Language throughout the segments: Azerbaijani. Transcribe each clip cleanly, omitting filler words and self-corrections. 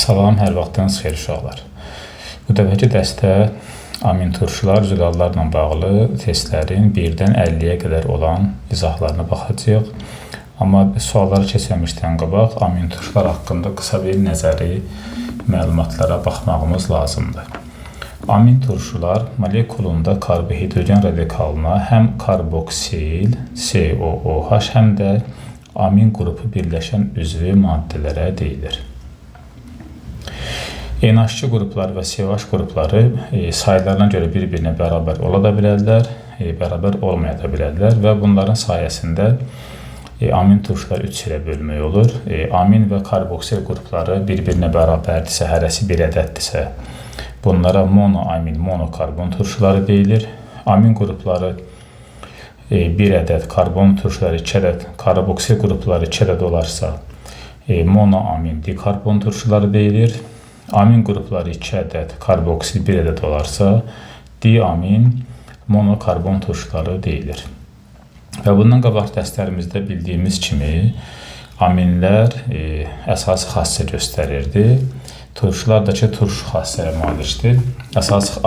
Salam, hər vaxtınız xeyir uşaqlar. Bu dəfəki dərsdə amin turşular, zülallarla bağlı testlərin 1-dən 50-yə qədər olan izahlarına baxacağıq. Amma sualları keçməmişdən qabaq amin turşular haqqında qısa bir nəzəri məlumatlara baxmağımız lazımdır. Amin turşular molekulunda karbohidrogen radikalına həm karboksil, COOH, həm də amin qrupu birləşən üzvü maddələrə deyilir. NH2 qrupları və COH qrupları sayılarına görə bir-birinə bərabər ola da bilərlər, bərabər olmaya da bilərlər və bunların sayəsində amin turşular 3 ilə bölmək olur. Amin və karboksil qrupları bir-birinə bərabərdirsə, hərəsi bir ədəddirsə, bunlara monoamin, monokarbon turşuları deyilir. Amin qrupları 1 ədəd, karbon turşuları 2 ədəd, karboksil qrupları 2 ədəd olarsa, monoamin, dikarbon turşuları deyilir. Amin qrupları 2 ədəd, karboksil 1 ədəd olarsa, diamin, monokarbon turşuları deyilir. Və bundan qabaq dərslərimizdə bildiyimiz kimi aminlər əsas xassə göstərirdi. Turşulardakı turşu xassəyə malikdir.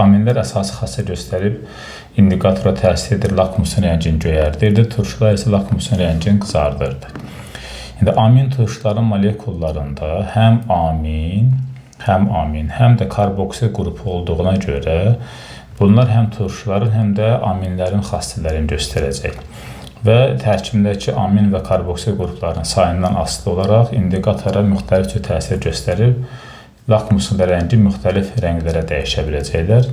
Aminlər əsas xassə göstərib indikatora təsir edir, lakmusun rəngini göyərdirdi. Turşular isə lakmusun rəngini qızardırdı. İndi amin turşuların molekullarında həm amin, həm də karboksil qrupu olduğuna görə bunlar həm turşuların, həm də aminlərin xassələrini göstərəcək. Və tərkibindəki amin və karboksil qruplarının sayından asılı olaraq indikatora müxtəlif cür təsir göstərib, lakmusun rəngi müxtəlif rənglərə dəyişə biləcəklər.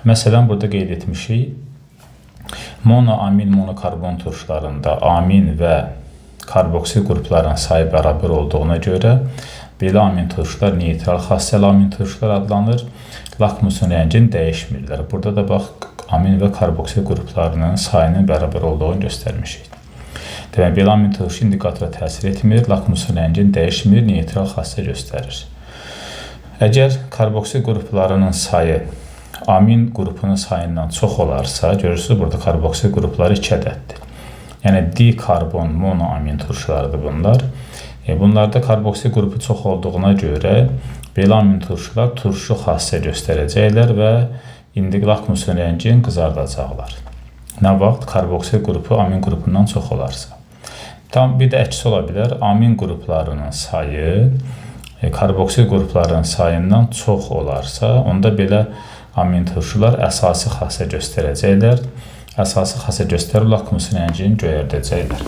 Məsələn, burada qeyd etmişik, monoamin, monokarbon turşularında amin və karboksil qruplarının sayı bərabər olduğuna görə belə amin turşular neytral xassəli amin turşular adlanır. Lakmusun rəngini dəyişmirlər. Burada da bax, amin və karboksil qruplarının sayının bərabər olduğunu göstərmişik. Demək, belə amin turşu indikatora təsir etmir, lakmusun rəngini dəyişmir, neytral xassə göstərir. Əgər karboksil qruplarının sayı amin qrupunun sayından çox olarsa, görürsünüz, burada karboksil qrupları 2 ədəddir. Yəni, dikarbon, monoamin turşularıdır bunlar. Bunlarda karboksil qrupu çox olduğuna görə belə amin turşular turşu xassə göstərəcəklər və lakmusun rəngini qızardacaqlar. Nə vaxt karboksil qrupu amin qrupundan çox olarsa. Tam bir də əksi ola bilər, amin qruplarının sayı karboksil qruplarının sayından çox olarsa, onda belə amin turşular əsasi xassə göstərəcəklər. Əsası xassə göstərib lakmusun rəngini göyərdəcəklər.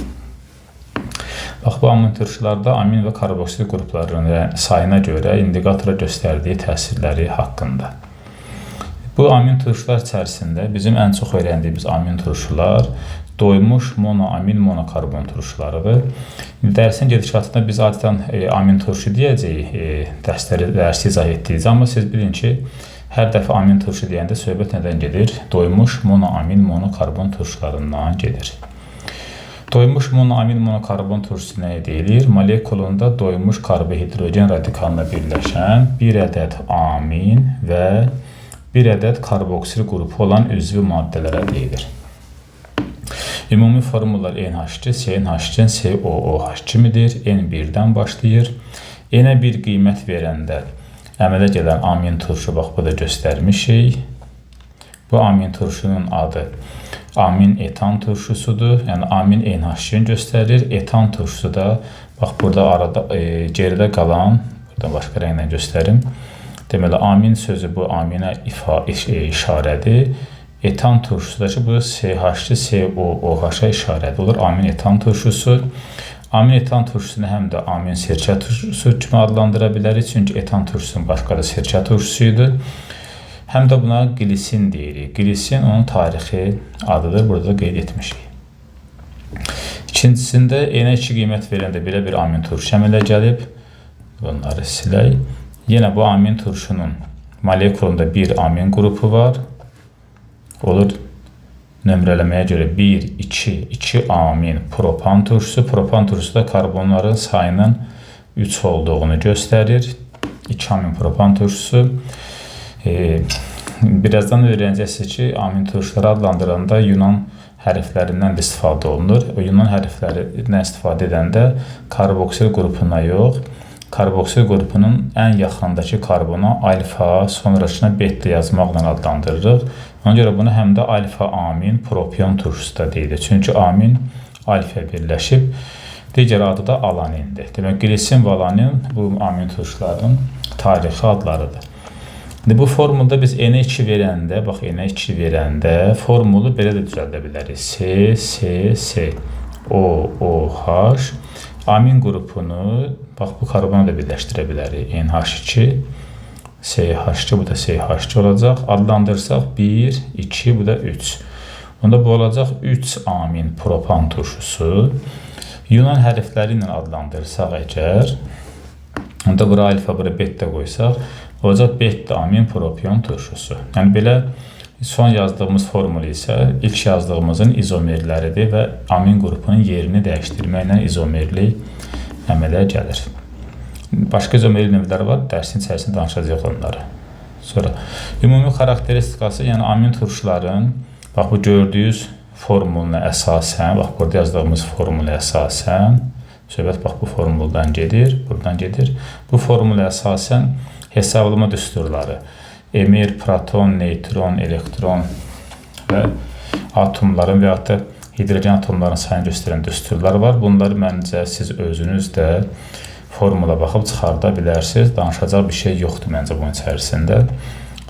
Bax, bu amin turşularda amin və karboksil qruplarının sayına görə indikatora göstərdiyi təsirləri haqqında. Bu amin turşular içərisində bizim ən çox öyrəndiyimiz amin turşular doymuş monoamin, monokarbon turşularıdır. Dərsin gedişatında biz adətən amin turşu deyəcəyik, dərsi izah etdiyiniz, amma siz bilin ki, hər dəfə amin turşu deyəndə söhbət nədən gedir? Doymuş monoamin, monokarbon turşularından gedir. Doymuş monoamin, monokarbon turşusu nəyə deyilir? Molekulunda doymuş karbohidrogen radikalına birləşən 1 ədəd amin və 1 ədəd karboksil qrupu olan üzvü maddələrə deyilir. Ümumi formullar NH2, CNH2, COOH kimidir. N1-dən başlayır. N-ə bir qiymət verəndə əmələ gələn amin turşu, bax, bu da göstərmişik. Bu amin turşunun adı amin etan turşusudur. Yəni, amin NH2-ni göstərir. Etan turşusu da, bax, burada arada geridə qalan, burada başqa rənglə göstərim. Deməli, amin sözü bu aminə işarədir. Etan turşusu da ki, bu CH2, COOH-a işarədir. Olur amin etan turşusu. Amin etan turşusunu həm də amin sirkə turşusu kimi adlandıra bilərik. Çünki etan turşusunun başqa da sirkə turşusuydu. Həm də buna glisin deyirik. Glisin onun tarixi adıdır. Burada da qeyd etmişik. İkincisində N2 qiymət verəndə belə bir amin turşu əmələ gəlib. Bunları silək. Yenə bu amin turşunun molekulunda bir amin qrupu var. Olur nömrələməyə görə 1, 2 amin propan turşusu. Propan turşusu da karbonların sayının 3 olduğunu göstərir. 2 amin propan turşusu. Birazdan öyrənəcəksiniz ki, amin turşuları adlandıranda Yunan hərflərindən də istifadə olunur. O Yunan hərflərindən istifadə edəndə karboksil qrupuna yox, karboksil qrupunun ən yaxındakı karbona alfa, sonrasına beta yazmaqla adlandırırıq. Ona görə bunu həm də alfa amin propion turşusu da deyilir. Çünki amin alfa birləşib, digər adı da alanindir. Demək, glisin və alanin bu amin turşuların tarixi adlarıdır. Bu formulda biz NH2 verəndə, bax NH2 verəndə formulu belə də düzəldə bilərik. C, O, OH. Amin qrupunu, bax bu karbonu da birləşdirə bilərik. NH2, CH2, bu da CH2 olacaq. Adlandırsaq 1, 2, bu da 3. Onda bu olacaq 3 amin propan turşusu. Yunan hərfləri ilə adlandırsaq əgər, onda bura alfa, bura beta qoysaq, olacaq beta amin propion turşusu. Yəni belə son yazdığımız formulu isə ilk yazdığımızın izomerləridir və amin qrupunun yerini dəyişdirməklə izomerlik əmələ gəlir. Başqa izomerli növləri var, dərsin içərisində danışacaq onları. Sonra ümumi xarakteristikası, yəni amin turşuların, bax bu gördüyünüz formuluna əsasən, bax burada yazdığımız formula əsasən, söhbət bax bu formuldan gedir, buradan gedir. Bu formula əsasən hesablama düsturları, emir, proton, neytron, elektron və atomların və ya da hidrogen atomların sayını göstərən düsturlar var. Bunları məncə siz özünüz də formula baxıb çıxarda bilərsiniz. Danışacaq bir şey yoxdur məncə bunun içərisində.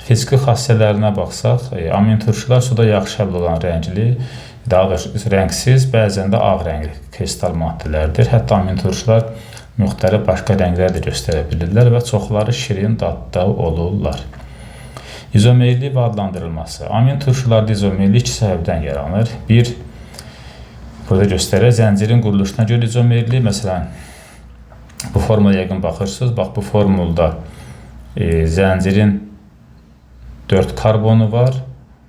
Fiziki xassələrinə baxsaq, amin turşular suda yaxşı həll olan rəngli, daha doğrusu rəngsiz, bəzən də ağ rəngli kristal maddələrdir. Hətta amin turşular müxtəlif başqa rənglər də göstərə bilirlər və çoxları şirin dadda olurlar. İzomerlik və adlandırılması. Amin turşularda izomerlik iki səbəbdən yaranır. Bir, burada göstərir, zəncirin quruluşuna görə izomerlik. Məsələn, bu formula yəqin baxırsınız. Bax, bu formulda zəncirin 4 karbonu var.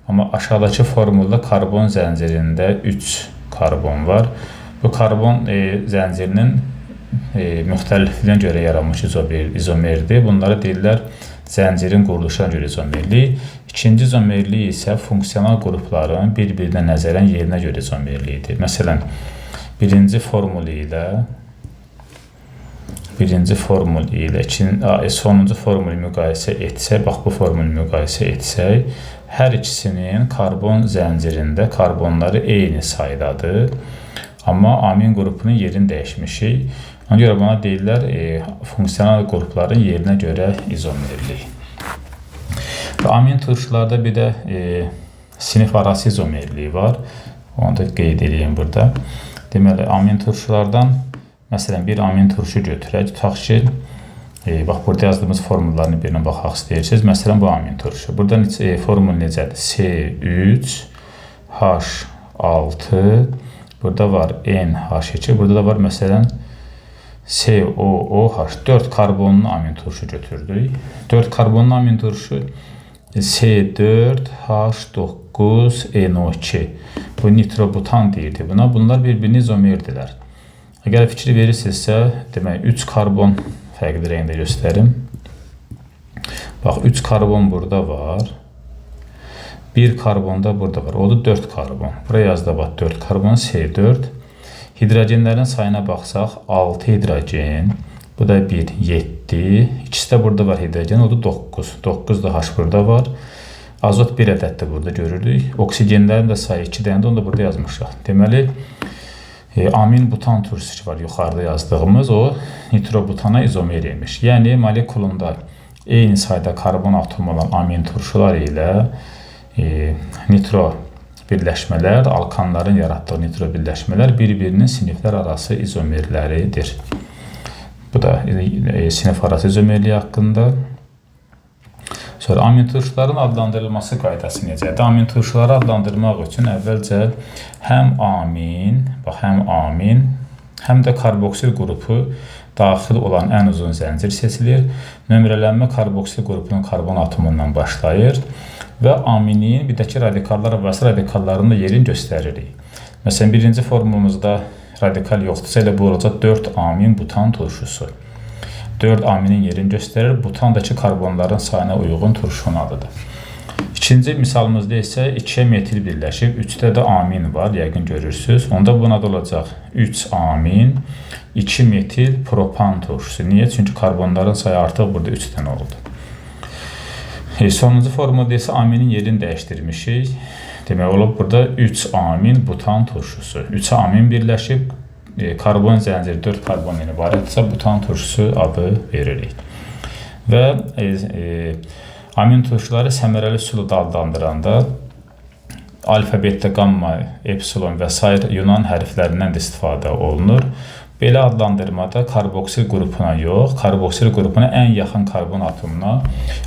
Amma aşağıdakı formulda karbon zəncirində 3 karbon var. Bu karbon zəncirinin müxtəlifliyinə görə yaranmış izomerdir. Bunları deyirlər zəncirin quruluşuna görə izomerlik. İkinci izomerlik isə funksional qrupların bir-birinə nəzərən yerinə görə izomerlikdir. Məsələn, birinci formul ilə sonuncu formulu müqayisə etsək, bax bu formulu müqayisə etsək, hər ikisinin karbon zəncirində karbonları eyni saydadır. Amma amin qrupunun yerini dəyişmişik. Ona görə buna deyirlər funksional qrupların yerinə görə izomerlik. Amin turşularda bir də sinif arası izomerliyi var. Onu da qeyd edeyim burada. Deməli, amin turşulardan, məsələn, bir amin turşu götürək. Tutaq ki, bax, burada yazdığımız formullarını birinə baxaq istəyirsiniz. Məsələn, bu amin turşu. Burada formul necədir? C3, H6, burada var NH2, burada da var, məsələn, COOH, 4 karbonlu amin turşu götürdük. 4 karbonlu amin turşu C4H9NO2. Bu nitrobutan deyirdi buna. Bunlar bir-birini izomerdirlər. Əgər fikri verirsinizsə, demək 3 karbon fərqli rəngdə göstərim. Bax, 3 karbon burada var. 1 karbon da burada var. O da 4 karbon. Buraya yazda bax 4 karbon C4. Hidrogenlərin sayına baxsaq 6 hidrogen, bu da 1, 7, ikisi də burada var hidrogen, o da 9. 9 da H burada var. Azot 1 ədəddir burada görürük. Oksigenlərin də sayı 2 dənədir, onu da burada yazmışıq. Deməli, amin butan turşusu var yuxarıda yazdığımız, o nitrobutana izomer imiş. Yəni, molekulunda eyni sayda karbon atomu olan amin turşular ilə nitro birləşmələr, alkanların yaratdığı nitro birləşmələr bir-birinin siniflər arası izomerləridir. Bu da sinif arası izomerliyi haqqında. Sonra amin turşuların adlandırılması qaydası necədir? Amin turşuları adlandırmaq üçün əvvəlcə həm amin, həm də karboksil qrupu daxil olan ən uzun zəncir seçilir. Nömrələnmə karboksil qrupunun karbon atomundan başlayır və aminin bir də ki, radikallar arası radikallarının da yerini göstəririk. Məsələn, birinci formumuzda radikal yoxdursa, elə bu olacaq 4 amin butan turşusu. 4 aminin yerini göstərir, butandakı karbonların sayına uyğun turşunun adıdır. İkinci misalımızda isə 2 metil birləşib, 3-də də amin var, yəqin görürsünüz. Onda bunun adı olacaq 3 amin, 2 metil propan turşusu. Niyə? Çünki karbonların sayı artıq burada 3 dənə oldu. Sonuncu formulda isə aminin yerini dəyişdirmişik. Demək olub burada 3 amin butan turşusu. 3 amin birləşib karbon zənciri 4 karbondan ibarətsə butan turşusu adı veririk. Və amin turşuları səmərəli üsulu adlandıranda alfa, beta, gamma, epsilon və s. Yunan hərflərindən də istifadə olunur. Belə adlandırmada karboksil qrupuna yox, karboksil qrupuna ən yaxın karbon atomuna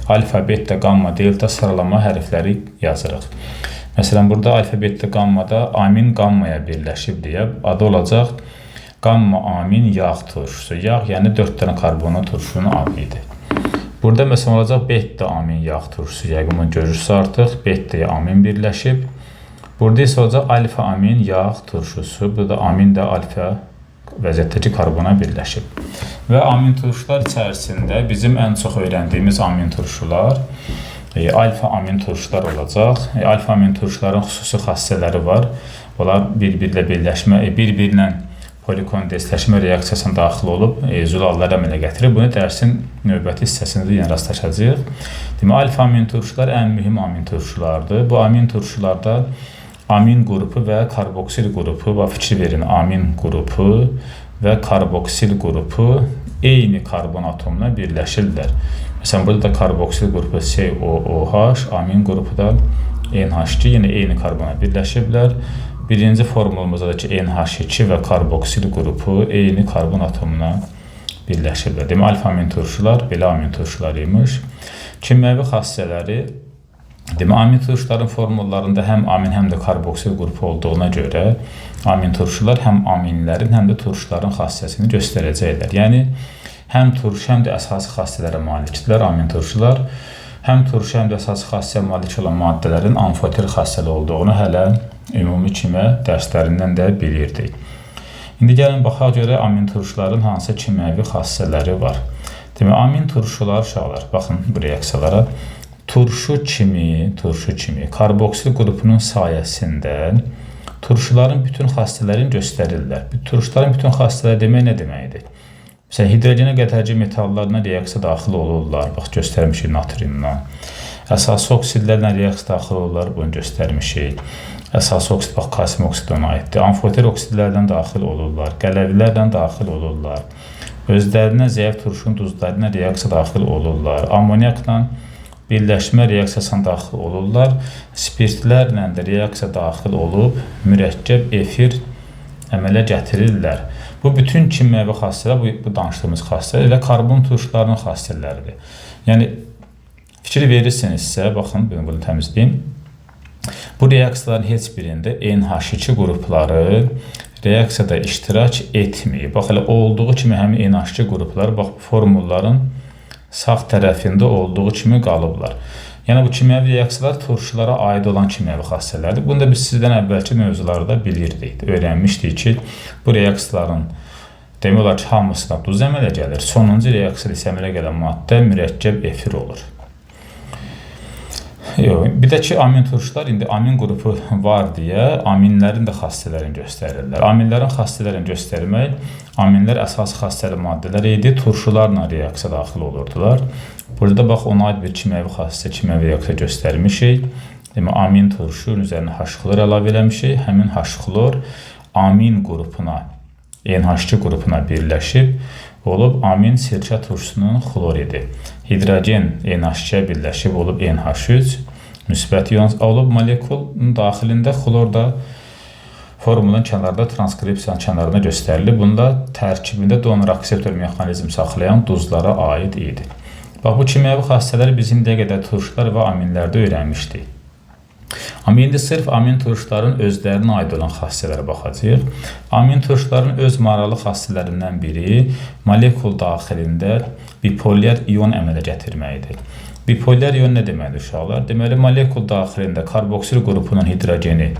alfa, beta, gamma, delta sıralama hərfləri yazırıq. Məsələn, burada alfa, beta, gammada amin gammaya birləşib deyə adı olacaq gamma amin yağ turşusu. Yağ, yəni 4 dənə karbonlu turşunun adı idi. Burada məsələn olacaq beta amin yağ turşusu. Yəqin bunu görürsünüz artıq. Beta'ya amin birləşib. Burada isə olacaq alfa amin yağ turşusu. Burada amin də alfa vəziyyətdəki karbona birləşib. Və amin turşular içərisində bizim ən çox öyrəndiyimiz amin turşular alfa amin turşular olacaq. Alfa amin turşuların xüsusi xassələri var. Onlar bir-birlə birləşmə, bir-birlə polikondensləşmə reaksiyasına daxil olub zülalları əmələ gətirir. Bunu dərsin növbəti hissəsində yenə rastlaşacağıq. Demək, alfa amin turşular ən mühüm amin turşulardır. Bu amin turşularda amin qrupu və karboksil qrupu, fikir verin, amin qrupu və karboksil qrupu eyni karbon atomuna birləşirlər. Məsələn, burada da karboksil qrupu COOH, amin qrupu da NH2, yəni eyni karbona birləşiblər. Birinci formulumuzda ki, NH2 və karboksil qrupu eyni karbon atomuna birləşiblər. Demək, alfa amin turşular belə amin turşuları imiş. Kimyəvi xassələri, demək, amin turşuların formullarında həm amin, həm də karboksil qrupu olduğuna görə amin turşular həm aminlərin, həm də turşuların xassəsini göstərəcəklər. Yəni, həm turşu, həm də əsası xassələrə malikdirlər amin turşular. Həm turşu, həm də əsası xassəyə malik olan maddələrin amfoter xassəli olduğunu hələ ümumi kimya dərslərindən də bilirdik. İndi gəlin, baxaq görə amin turşuların hansı kimyəvi xassələri var. Demək, amin turşular, uşaqlar, baxın bu reaksiyalara. Turşu kimi karboksil qrupunun sayəsində turşuların bütün xassələrini göstərirlər. Turşuların bütün xassələri demək nə deməkdir? Məsələn, hidrogenə qətərci metallarına reaksiya daxil olurlar. Bax, göstərmişik natriumla. Əsası oksidlərlə reaksiya daxil olurlar. Bunu göstərmişik. Əsası oksid, bax, kalsium oksid ona aiddir. Amfoter oksidlərdən daxil olurlar. Qələvilərlə daxil olurlar. Özlərinə zəif turşun duzlarına reaksiya daxil olurlar. Amoniakla birləşmə reaksiyasına daxil olurlar. Spirtlərlə də reaksiya daxil olub mürəkkəb efir əmələ gətirirlər. Bu bütün kimyəvi xassələr, bu danışdığımız xassələr elə karbon turşularının xassələridir. Yəni, fikir verirsinizsə, baxın, bunu təmizləyim. Bu reaksiyaların heç birində NH2 qrupları reaksiyada iştirak etməyib. Bax, elə olduğu kimi həmin NH2 qrupları, bax, formulların sağ tərəfində olduğu kimi qalıblar. Yəni, bu kimyəvi reaksiyalar turşulara aid olan kimyəvi xassələrdir. Bunu da biz sizdən əvvəlki mövzularda bilirdik, öyrənmişdik ki, bu reaksiyaların demək olar ki, hamısına duz əmələ gəlir. Sonuncu reaksiyada isə əmələ gələn maddə mürəkkəb efir olur. Bir də ki, amin turşular indi amin qrupu var deyə aminlərin də xassələrini göstərirlər. Aminlərin xassələrini göstərmək, aminlər əsas xassəli maddələr idi, turşularla reaksiya daxil olurdular. Burada bax, ona aid bir kimyəvi xassə, kimyəvi reaksiya göstərmişik. Demək, amin turşunun üzərinə H-xlor əlavə eləmişik. Həmin H-xlor amin qrupuna, NH2 qrupuna birləşib olub amin sirkə turşusunun xloridi. Hidrogen NH2-yə birləşib olub NH3, müsbət ion olub molekulun daxilində xlor da formulun kənarda transkripsiyanın kənarına göstərilir. Bunda tərkibində donor-akseptor mexanizm saxlayan duzlara aid idi. Bax, bu kimyəvi xassələri biz indiyə qədər turşular və aminlərdə öyrənmişdik. Amma indi sırf amin turşuların özlərinə aid olan xassələrə baxacaq. Amin turşuların öz maraqlı xassələrindən biri molekul daxilində bipolyar ion əmələ gətirməkdir. Bipolyar ion nə deməkdir, uşaqlar? Deməli, molekul daxilində karboksil qrupunun hidrogeni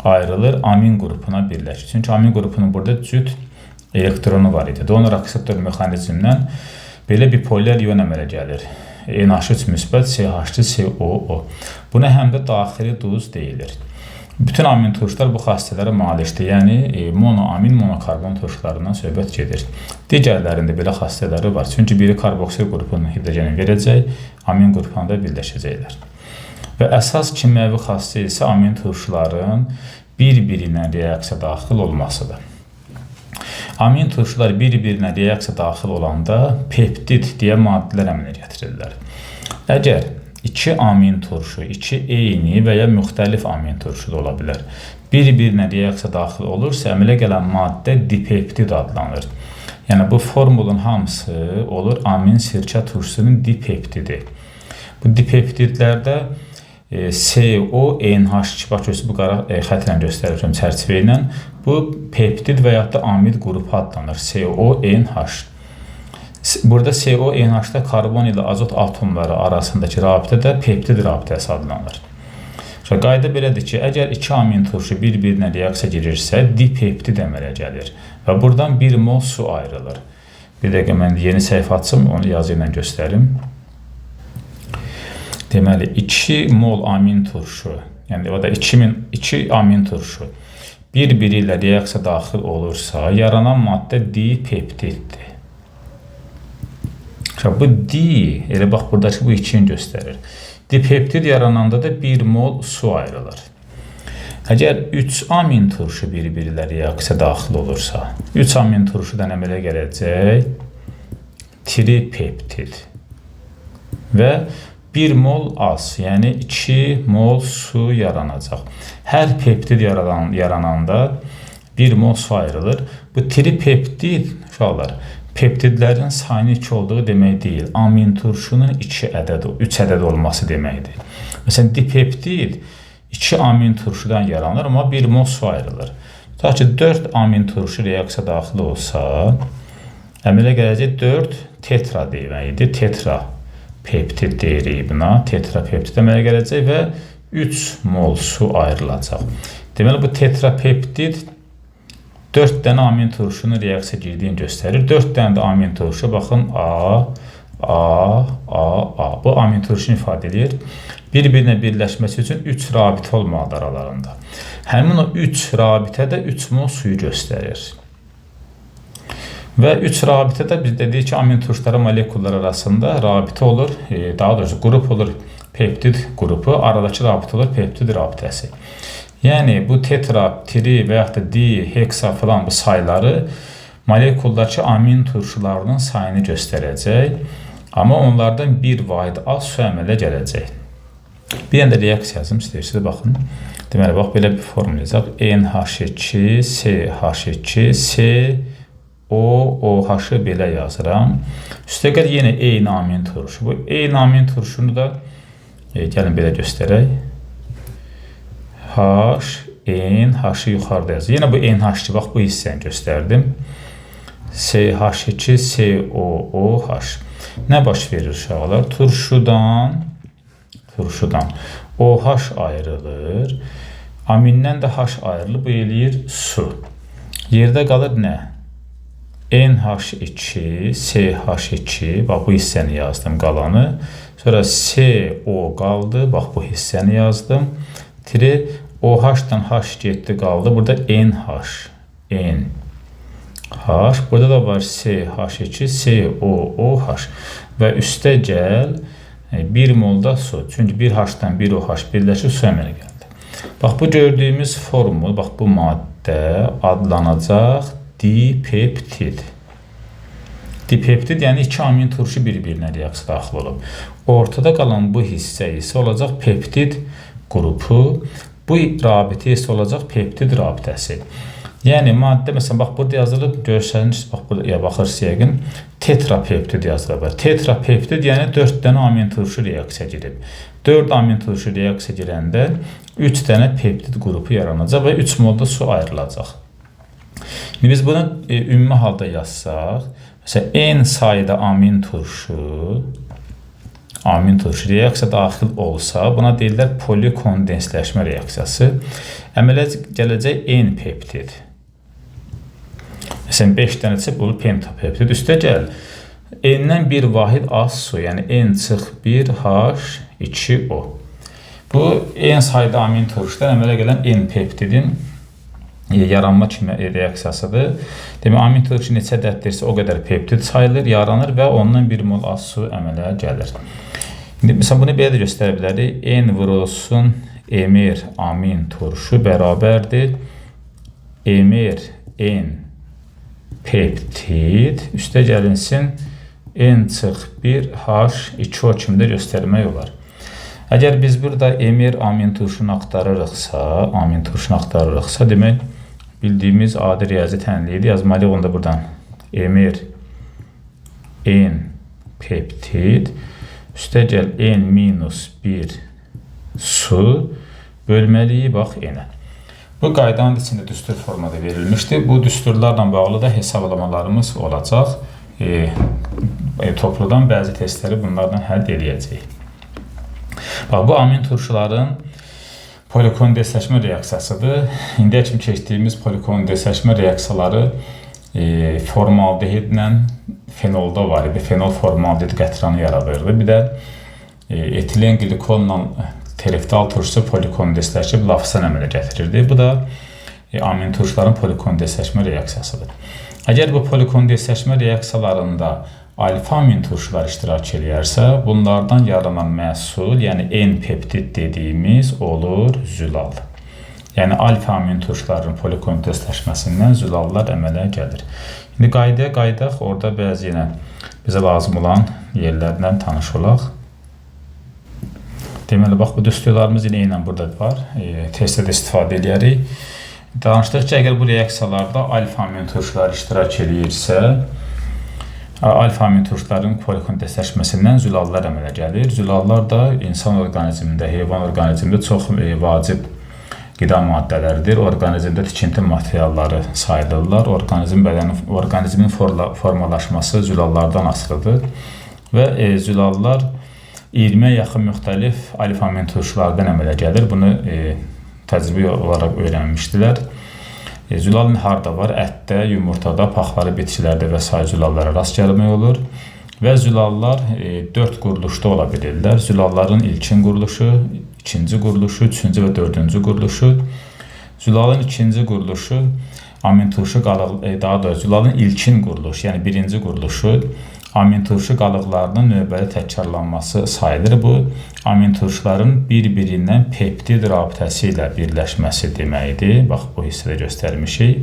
ayrılır, amin qrupuna birləşir. Çünki amin qrupunun burada cüt elektronu var idi. Donor-akseptor mexanizmindən belə bipolyar ion əmələ gəlir. NH3 müsbət, CH2, COO. Buna həm də daxili duz deyilir. Bütün amin turşular bu xassələrə malikdir. Yəni monoamin, monokarbon turşularından söhbət gedir. Digərlərində belə xassələri var. Çünki biri karboksil qrupunun hidrogeni verəcək, amin qrupunda birləşəcəklər. Və əsas kimyəvi xassə isə amin turşuların bir-biri ilə reaksiya daxil olmasıdır. Amin turşular bir-birinə reaksiya daxil olanda peptid deyə maddələr əmələ gətirirlər. Əgər iki amin turşu, iki eyni və ya müxtəlif amin turşu da ola bilər. Bir-birinə reaksiya daxil olursa, əmələ gələn maddə dipeptid adlanır. Yəni, bu formulun hamısı olur amin sirkə turşusunun dipeptidi. Bu dipeptidlərdə CO, NH2, bax, bu qara xətlə göstərirəm çərçivə ilə. Bu peptid və ya da amid qrupu adlanır. CO, NH. Burada CO, NH-da karbon ilə azot atomları arasındakı rabitə də peptid rabitəsi adlanır. Qayda belədir ki, əgər iki amin turşu bir-birinə reaksiya girirsə, dipeptid əmələ gəlir və buradan 1 mol su ayrılır. Bir dəqiqə mən yeni səhifə açım, onu yazı ilə göstərim. Deməli, 2 mol amin turşu, yəni o da 2 amin turşu bir-biri ilə reaksiya daxil olursa, yaranan maddə dipeptiddir. Bu di, elə bax, buradakı bu 2-ni göstərir. Dipeptid yarananda da 1 mol su ayrılır. Əgər 3 amin turşu bir-biri ilə reaksiya daxil olursa, 3 amin turşudan əmələ gələcək tripeptid və 1 mol az, yəni 2 mol su yaranacaq. Hər peptid yarananda 1 mol su ayrılır. Bu tripeptid, uşaqlar, peptidlərin sayının 2 olduğu demək deyil. Amin turşunun 3 ədəd olması deməkdir. Məsələn, dipeptid 2 amin turşudan yaranır, amma 1 mol su ayrılır. Ta ki, 4 amin turşu reaksiya daxil olsa, əmələ gələcək 4 tetra deməkdir. Tetra peptid deyirik buna. Tetrapeptid əmələ gələcək və 3 mol su ayrılacaq. Deməli, bu tetrapeptid 4 dənə amin turşunun reaksiya girdiyini göstərir. 4 dənə də amin turşu, baxın, A. Bu amin turşunu ifadə edir. Bir-birinə birləşməsi üçün 3 rabitə olmalıdır aralarında. Həmin o 3 rabitə də 3 mol suyu göstərir. Və 3 rabitə də biz dedik ki, amin turşuları molekullar arasında rabitə olur, daha doğrusu qrup olur, peptid qrupu, aradakı rabitə olur, peptid rabitəsi. Yəni, bu tetra, tri və yaxud da di, heksa filan bu sayları molekuldakı amin turşularının sayını göstərəcək, amma onlardan bir vahid az su əmələ gələcək. Bir də reaksiya yazım, istəyirsiniz, baxın. Deməli, bax, belə bir formül yazaq. NH2, CH2, OH-ı belə yazıram. Üstəgəl yenə eyni amin turşu. Bu eyni amin turşunu da gəlin belə göstərək. H-N-H-ı yuxarıda yazır. Yenə bu NH2, bax, bu hissəni göstərdim. CH2, COOH. Nə baş verir uşaqlar? Turşudan OH ayrılır. Amindən də H ayrılır. Bu eləyir su. Yerdə qalır nə? NH2, CH2, bax, bu hissəni yazdım, qalanı. Sonra CO qaldı, bax, bu hissəni yazdım. Tri OH-dan H getdi, qaldı. Burada NH. Burada da var CH2, COOH. Və üstə gəl 1 molda su. Çünki 1 H-dan 1 OH birləşir, su əmələ gəldi. Bax, bu gördüyümüz formul, bax, bu maddə adlanacaq dipeptid. Dipeptid, yəni 2 amin turşu bir-birinə reaksiya daxil olub. Ortada qalan bu hissə isə olacaq peptid qrupu. Bu rabitə isə olacaq peptid rabitəsi. Yəni, maddə, məsələn, bax, burada yazılıb, görsəniz, bax, burada baxırsınız yəqin, tetrapeptid yazılıb. Tetrapeptid, yəni 4 dənə amin turşu reaksiya girib. 4 amin turşu reaksiya girəndə 3 dənə peptid qrupu yaranacaq və 3 molda su ayrılacaq. Biz bunu ümumi halda yazsaq, məsələn, N sayda amin turşu reaksiya daxil olsa, buna deyirlər polikondensləşmə reaksiyası. Əmələ gələcək N peptid. Məsələn, 5 dənəsi bu pentapeptid. Üstə gəl, N-dən bir vahid az su, yəni N-1H2O. Bu en sayda amin turşudan əmələ gələn N peptidin yaranma kimi reaksiyasıdır. Demək, amin turşu neçə ədəddirsə o qədər peptid sayılır, yaranır və ondan 1 mol az su əmələ gəlir. İndi məsələn, bunu belə də göstərə bilərik. N vurulsun Mr amin turşu bərabərdir Mr N peptid üstə gəlinsin N-1 H2O kimi də göstərmək olar. Əgər biz burada Mr amin turşunu axtarırıqsa, demək, bildiyimiz adi riyazi tənliyi yazmalıyıq. Onda buradan Mr N peptid üstə gəl N-1 su bölməliyik, bax, N-ə. Bu qaydanın içində düstur formada verilmişdir. Bu düsturlarla bağlı da hesablamalarımız olacaq. Topludan bəzi testləri bunlardan həll edəcəyik. Bax, bu amin turşuların polikondensləşmə reaksiyasıdır. İndiyə kimi keçdiyimiz polikondensləşmə reaksiyaları formaldehidlə fenolda var idi. Fenol formaldehid qətranı yaradırdı. Bir də etilen glikolla tereftal turşusu polikondensləşib lafsan əmələ gətirirdi. Bu da amin turşuların polikondensləşmə reaksiyasıdır. Əgər bu polikondensləşmə reaksiyalarında alfa amin turşular iştirak edərsə, bunlardan yaranan məhsul, yəni N-peptid dediyimiz olur zülal. Yəni alfa amin turşuların polikondensləşməsindən zülallar əmələ gəlir. İndi qaydaya qaydaq, orada bəzi yenə bizə lazım olan yerlərlə tanış olaq. Deməli, bax, bu düsturlarımız yenə ilə burada var. Testdə istifadə edərik. Danışdıq ki, əgər bu reaksiyalarda alfa amin turşular iştirak edirsə, alfa amin turşuların polikondensləşməsindən zülallar əmələ gəlir. Zülallar da insan orqanizmində, heyvan orqanizmində çox vacib qida maddələridir. Orqanizmdə tikinti materialları sayılırlar. Orqanizmin formalaşması zülallardan asılıdır və zülallar 20-yə yaxın müxtəlif alfa amin turşulardan əmələ gəlir. Bunu təcrübi olaraq öyrənmişdilər. Zülalın harda var? Ətdə, yumurtada, paxları, bitkilərdə və s. zülallara rast gəlmək olur. Və zülallar 4 quruluşda ola bilirlər. Zülalların ilkin quruluşu, ikinci quruluşu, üçüncü və dördüncü quruluşu. Zülalın ikinci quruluşu, amin turşu qalıq, daha doğrusu zülalın ilkin quruluşu, yəni birinci quruluşu, amin turşu qalıqlarının növbəli təkrarlanması sayılır. Bu, amin turşuların bir-birindən peptid rabitəsi ilə birləşməsi deməkdir. Bax, bu hissədə göstərmişik.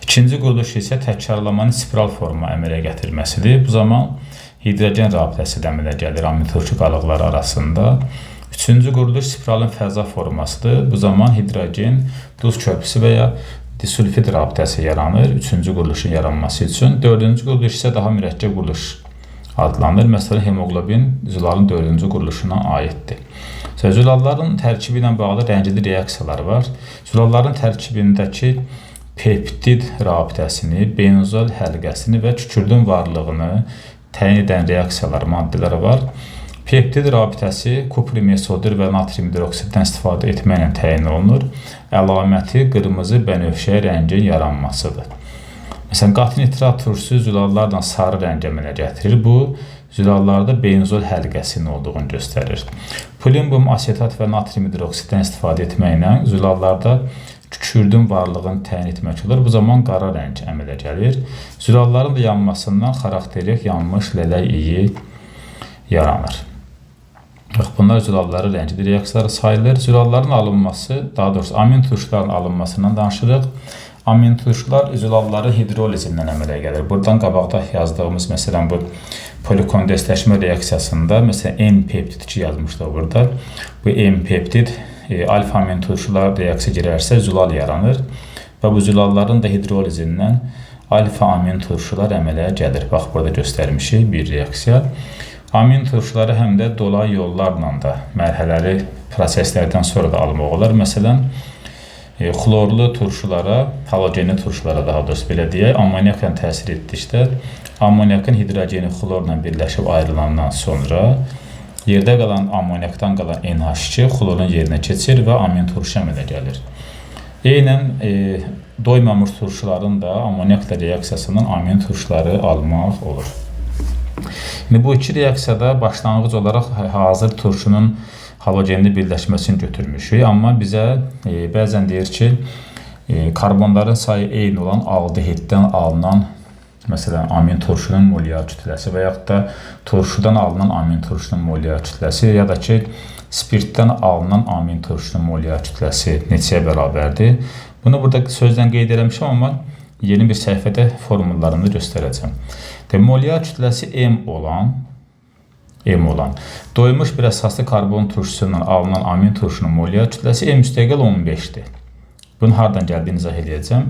İkinci quruluş isə təkrarlamanın spiral forma əmələ gətirməsidir. Bu zaman hidrogen rabitəsi də əmələ gəlir amin turşu qalıqları arasında. Üçüncü quruluş spiralın fəza formasıdır. Bu zaman hidrogen, duz köprüsü və ya disulfid rabitəsi yaranır, üçüncü quruluşun yaranması üçün. Dördüncü quruluş isə daha mürəkkəb quruluş adlanır. Məsələn, hemoglobin zülalın dördüncü quruluşuna aiddir. Zülalların tərkibi ilə bağlı rəngli reaksiyalar var. Zülalların tərkibindəki peptid rabitəsini, benzol həlqəsini və kükürdün varlığını təyin edən reaksiyalar, maddələri var. Peptid rabitəsi kupri sodur və natrium hidroksiddən istifadə etməklə təyin olunur. Əlaməti qırmızı bənövşəyi rəngin yaranmasıdır. Məsələn, qatı nitrat turşusu zülallarla sarı rəng əmələ gətirir. Bu, zülallarda benzol həlqəsinin olduğunu göstərir. Polimbum asetat və natrium hidroksiddən istifadə etməklə zülallarda kükürdün varlığını təyin etmək olur. Bu zaman qara rəng əmələ gəlir. Zülalların da yanmasından xarakterik yanmış lələk iyi yaranır. Bunlar zülalların rəngli reaksiyaları sayılır. Zülalların alınması, daha doğrusu amin turşuların alınmasından danışırıq. Amin turşular zülalları hidrolizindən əmələ gəlir. Buradan qabaqda yazdığımız, məsələn, bu polikondensləşmə reaksiyasında, məsələn, N-peptid ki yazmışdır burada. Bu N-peptid alfa amin turşular reaksiya girərsə zülal yaranır və bu zülalların da hidrolizindən alfa amin turşular əmələ gəlir. Bax, burada göstərmişik bir reaksiya. Amin turşuları həm də dolay yollarla da mərhələli proseslərdən sonra da almaq olar. Məsələn, xlorlu turşulara, halogenli turşulara daha doğrusu belə deyək, ammoniakla təsir etdikdə ammoniakın hidrogeni xlorla birləşib ayrılandan sonra yerdə qalan ammoniakdan qalan NH2 xlorun yerinə keçir və amin turşu əmələ gəlir. Eynən doymamış turşuların da ammoniakla reaksiyasından amin turşuları almaq olur. Bu iki reaksiyada başlanğıc olaraq hazır turşunun halogenli birləşməsini götürmüşük. Amma bizə bəzən deyir ki, karbonların sayı eyni olan aldehiddən alınan, məsələn, amin turşunun molyar kütləsi və yaxud da turşudan alınan amin turşunun molyar kütləsi ya da ki, spirtdən alınan amin turşunun molyar kütləsi neçəyə bərabərdir? Bunu burada sözdən qeyd eləmişəm, amma yeni bir səhifədə formullarını göstərəcəm. Molyar kütləsi M olan doymuş bir əsaslı karbon turşusundan alınan amin turşunun molyar kütləsi M müstəqil 15-dir. Bunu hardan gəldiyini izah edəcəm.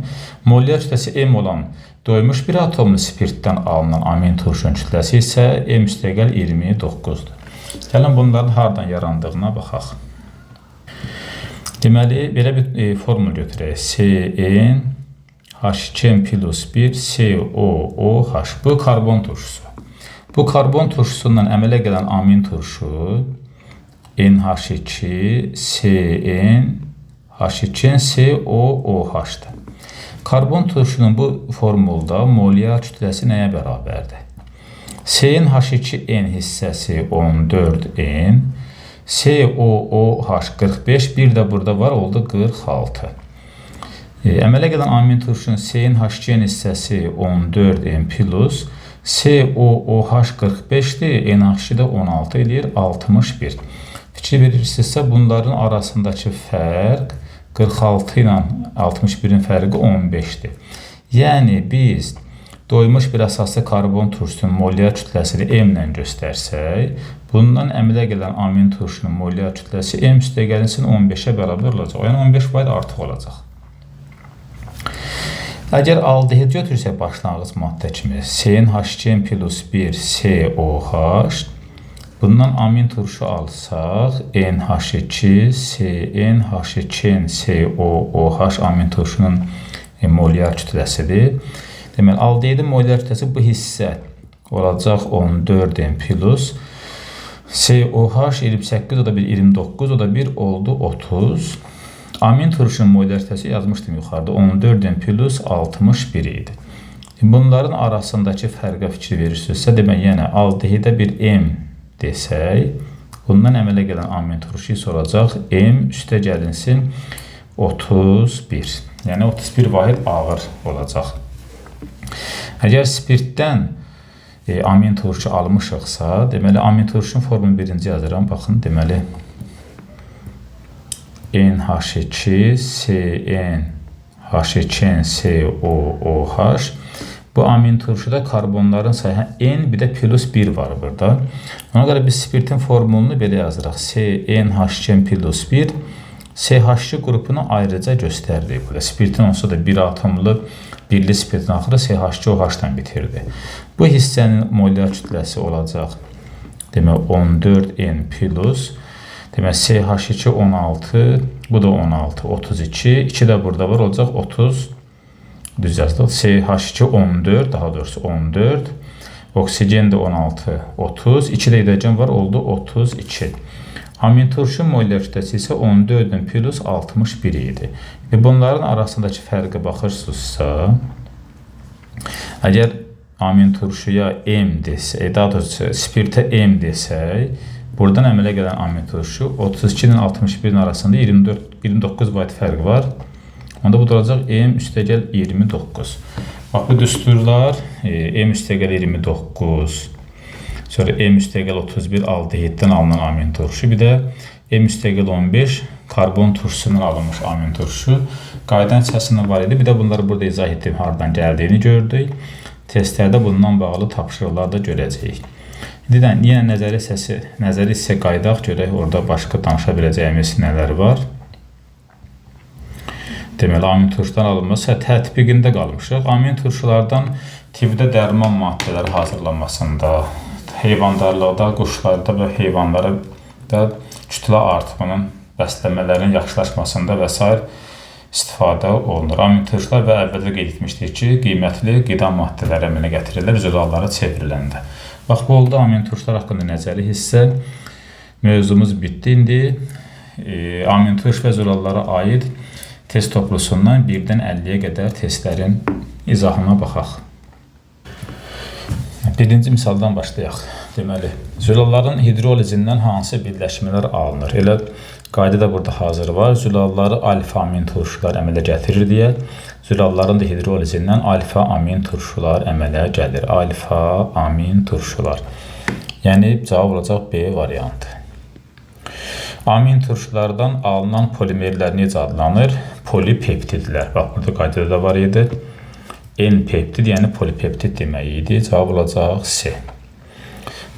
Molyar kütləsi M olan doymuş bir atomlu spirtdən alınan amin turşunun kütləsi isə M müstəqil 29-dur. Gəlin bunların hardan yarandığına baxaq. Deməli, belə bir formul götürək. CN H2 plus 1 COOH. Bu karbon turşusu. Bu karbon turşusundan əmələ gələn amin turşu NH2 CN H2 COOH-dır. Karbon turşunun bu formulda molyar kütləsi nəyə bərabərdir? CnH2n hissəsi 14n, COOH 45, bir də burada var, oldu 46. Əmələ gələn amin turşunun CnH2n hissəsi 14n plus COOH 45-dir, NH2 də 16 edir, 61. Fikir verirsinizsə, bunların arasındakı fərq 46 ilə 61-in fərqi 15-dir. Yəni, biz doymuş bir əsaslı karbon turşusunun molyar kütləsini M ilə göstərsək, bundan əmələ gələn amin turşunun molyar kütləsi M müstəqilinin 15-ə bərabər olacaq. Yəni 15 faiz artıq olacaq. Əgər aldehid götürsək başlanğıc maddə kimi CnH2n plus 1 COH, bundan amin turşu alsaq NH2 CnH2n COOH amin turşunun molyar kütləsidir. Deməli, aldehidin molyar kütləsi bu hissə olacaq 14n plus COH 28, o da bir 29, o da bir oldu 30. Amin turşunun molyar kütləsi yazmışdım yuxarıda 14n plus 61 idi. Bunların arasındakı fərqə fikir verirsinizsə, demək, yəni aldehidə bir M desək, bundan əmələ gələn amin turşu isə olacaq M üstə gəlinsin 31. Yəni 31 vahid ağır olacaq. Əgər spirtdən amin turşu almışıqsa, deməli, amin turşunun formunu birinci yazıram. Baxın, deməli, NH2 CN H2n COOH. Bu amin turşuda karbonların sayı N, bir də plus 1 var burada. Ona görə biz spirtin formulunu belə yazırıq. CnH2 plus 1 CH2 qrupunu ayrıca göstərdik. Burada spirtin olsa da bir atomlu birli spirtin axırı CH2OH-dan bitirdi. Bu hissənin molyar kütləsi olacaq, demək, 14N plus, demək, CH2 16, bu da 16, 32, 2 də burada var, olacaq 30, düz yazdıq, CH2 14, daha doğrusu 14, oksigen də 16, 30, 2 də hidrogen var, oldu 32. Amin turşu molyar kütləsi isə 14 plus 61 idi. Bunların arasındakı fərqə baxırsınızsa, əgər amin turşuya M desək, daha doğrusu spirtə M desək, buradan əmələ gələn amin turşu 32 ilə 61-in arasında 29 vayt fərq var. Onda bu da olacaq M üstəgəl 29. Bax, bu düsturlar M üstəgəl 29, sonra M üstəgəl 31 aldehiddən alınan amin turşu, bir də M üstəgəl 15 karbon turşusundan alınmış amin turşu. Qayda hissəsində var idi. Bir də bunları burada izah etdim, haradan gəldiyini gördük. Testlərdə bundan bağlı tapşırıqlar da görəcəyik. İndi yenə nəzəri hissə qaydaq görək, orada başqa danışa biləcəyimiz nələr var. Deməli, amin turşudan alınması tətbiqində qalmışıq. Amin turşulardan TİV-də dərman maddələri hazırlanmasında, heyvandarlıqda, quşlarda və heyvanlara da kütlə artımının, bəslənmələrin yaxşılaşmasında və s. istifadə olunur. Amin turşular və əvvəldə qeyd etmişdik ki, qiymətli qida maddələri əmələ gətirirlər zülallara çevriləndə. Bax, bu oldu amin turşular haqqında nəzəri hissə. Mövzumuz bitdi. İndi amin turş və zülallara aid test toplusundan 1-dən 50-yə qədər testlərin izahına baxaq. Birinci misaldan başlayaq. deməli, zülalların hidrolizindən hansı birləşmələr alınır? Elə qayda da burada hazır var. Zülalları alfa-amin turşular əmələ gətirir deyə, zülalların da hidrolizindən alfa-amin turşular əmələ gəlir. Alfa-amin turşular. Yəni, cavab olacaq B variantı. Amin turşulardan alınan polimerlər necə adlanır? Polipeptidlər. Bax, burada qaydada da var idi. N-peptid, yəni polipeptid demək idi. Cavab olacaq C.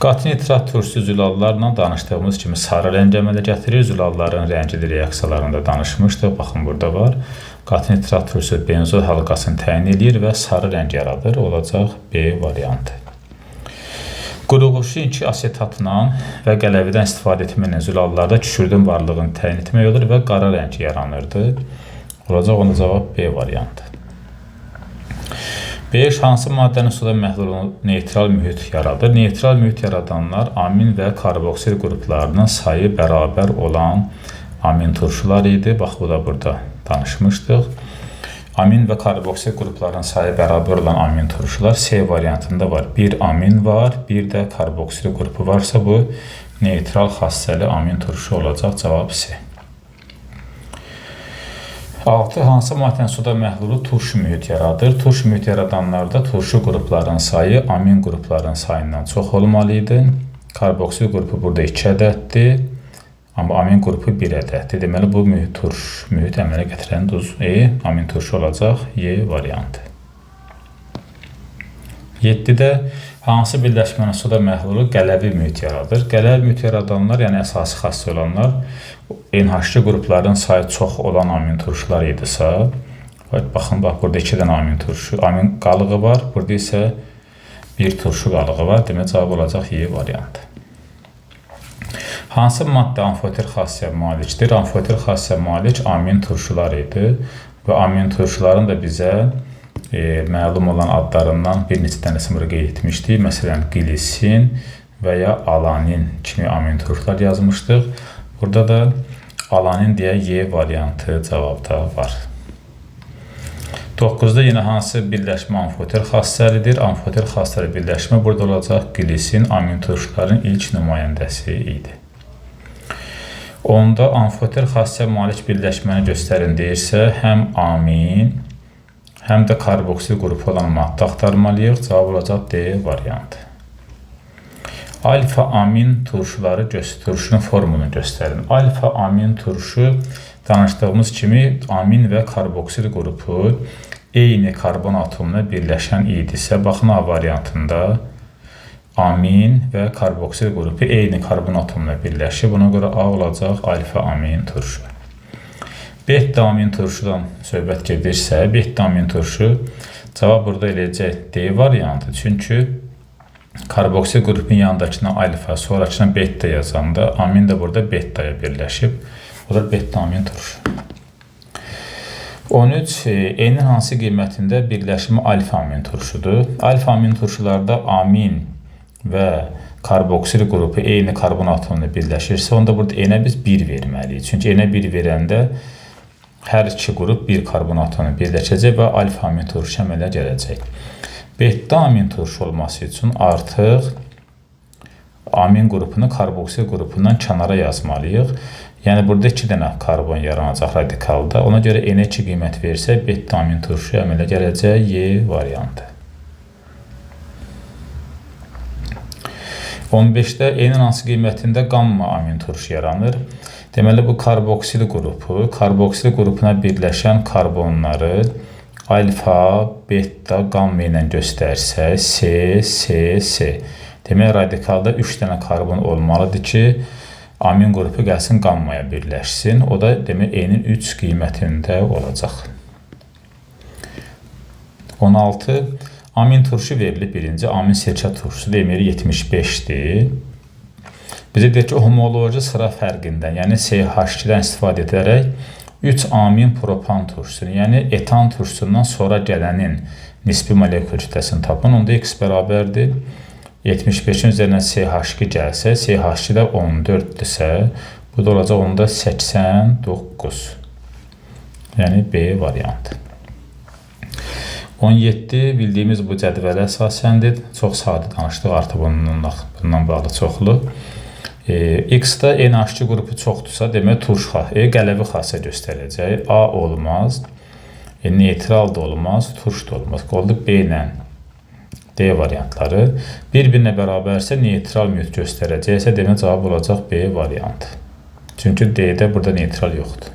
Qatı nitrat turşusu zülallarla danışdığımız kimi sarı rəng əmələ gətirir. Zülalların rəngli reaksiyalarında danışmışdıq. Baxın, burada var. Qatı nitrat turşusu benzol halqasını təyin edir və sarı rəng yaradır. Olacaq B variantı. Qurğuşu 2 asetatla və qələvidən istifadə etməklə zülallarda kükürdün varlığını təyin etmək olur və qara rəng yaranırdı. Olacaq ona cavab B variantı. 5. Hansı maddənin suda məhlul neytral mühit yaradır? Neytral mühit yaradanlar amin və karboksil qruplarının sayı bərabər olan amin turşular idi. Bax, bu da burada danışmışdıq. Amin və karboksil qrupların sayı bərabər olan amin turşular C variantında var. Bir amin var, bir də karboksil qrupu varsa bu neytral xassəli amin turşu olacaq. Cavab C. 6. Hansı maddənin suda məhlulu turşu mühit yaradır? Turşu mühit yaradanlarda turşu qrupların sayı amin qrupların sayından çox olmalı idi. Karboksil qrupu burada 2 ədəddir. Amma amin qrupu 1 ədəddir. Deməli, bu mühit əmələ gətirən duz amin turşu olacaq. Y variantı. 7-də hansı birləşmənin suda məhlulu qələvi mühit yaradır? Qələvi mühit yaradanlar, yəni əsası xassəli olanlar, NH2 qrupların sayı çox olan amin turşular idisə, baxın, bax, burada 2 dənə amin qalığı var, burada isə bir turşu qalığı var. Demək, cavab olacaq Y variantı. Hansı maddə amfoter xassəyə malikdir? Amfoter xassəyə malik amin turşular idi və amin turşuların da bizə məlum olan adlarından bir neçə dənəsini qeyd etmişdik. Məsələn, glisin və ya alanin kimi amin turşular yazmışdıq. Burada da alanin deyə Y variantı cavabda var. 9-da yenə hansı birləşmə amfoter xassəlidir? Amfoter xassəli birləşmə burada olacaq glisin amin turşuların ilk nümayəndəsi idi. 10-da amfoter xassəyə malik birləşməni göstərin deyirsə, həm amin, həm də karboksil qrupu olan maddə axtarmalıyıq. Cavab olacaq D variantı. Alfa-amin turşuları turşunun formulunu göstərin. Alfa-amin turşu danışdığımız kimi amin və karboksil qrupu eyni karbon atomuna birləşən idisə, baxın A variantında amin və karboksil qrupu eyni karbon atomuna birləşir. Buna görə A olacaq alfa-amin turşu. Beta-amin turşudan söhbət gedirsə, beta-amin turşu cavab burada eləyəcək D variantı. Çünki karboksil qrupun yanındakına alfa, sonrakına beta yazanda amin də burada betaya birləşib. O da beta-amin turşu. 13. Enin hansı qiymətində birləşimi alfa-amin turşudur? Alfa-amin turşularda amin və karboksil qrupu eyni karbon atomuna birləşirsə, onda burada N-ə biz 1 verməliyik. Çünki N-ə 1 verəndə hər iki qrup bir karbon atomuna birləşəcək və alfa-amin turşu əmələ gələcək. Beta-amin turşu olması üçün artıq amin qrupunu karboksil qrupundan kənara yazmalıyıq. Yəni, burada 2 dənə karbon yaranacaq radikalda. Ona görə N-ə 2 qiymət versə, beta-amin turşu əmələ gələcək Y variantı. 15-də N-in hansı qiymətində qamma-amin turşu yaranır? Deməli, bu karboksil qrupu, karboksil qrupuna birləşən karbonları alfa, beta, qamma ilə göstərsə, C. Demək, radikalda 3 dənə karbon olmalıdır ki, amin qrupu gəlsin qammaya birləşsin. O da demək, N-in 3 qiymətində olacaq. 16. Amin turşu verilib birinci. Amin sirkə turşusu demiri 75-dir. Bizə deyir ki, homoloji sıra fərqindən, yəni CH2-dən istifadə edərək 3 amin propan turşusunu, yəni etan turşusundan sonra gələnin nisbi molekul kütləsini tapın. Onda X bərabərdir. 75-in üzərinə CH2 gəlsə, CH2 də 14-dirsə, bu da olacaq onda 89. Yəni B variantı. 17 bildiyimiz bu cədvələ əsasəndir. Çox sadə danışdıq, artıq bundan bağlı çoxlu. X-da NH2 qrupu çoxdursa, demək turş qələvi xassiyyət göstərəcək. A olmaz, neytral da olmaz, turş da olmaz. Oldu B ilə D variantları. Bir-birinə bərabərsə neytral mühit göstərəcəksə, demək cavab olacaq B variantı. Çünki D-də burada neytral yoxdur.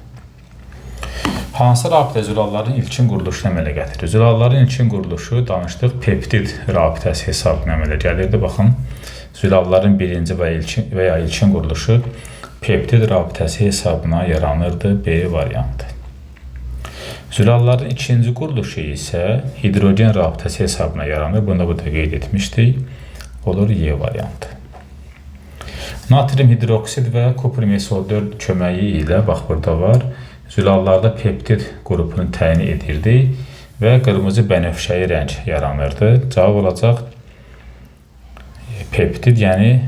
Hansı rabitə zülalların ilkin quruluşuna əmələ gətirir? Zülalların ilkin quruluşu danışdıq, peptid rabitəsi hesabına əmələ gəlirdi. Baxın, zülalların birinci və ya ilkin quruluşu peptid rabitəsi hesabına yaranırdı. B variantı. Zülalların ikinci quruluşu isə hidrogen rabitəsi hesabına yaranır. Bunu da burada qeyd etmişdik. Olur Y variantı. Natrium hidroksid və kupr mesol-4 köməyi ilə, bax burada var, zülallarda peptid qrupunu təyin edirdik və qırmızı bənövşəyi rəng yaranırdı. Cavab olacaq peptid, yəni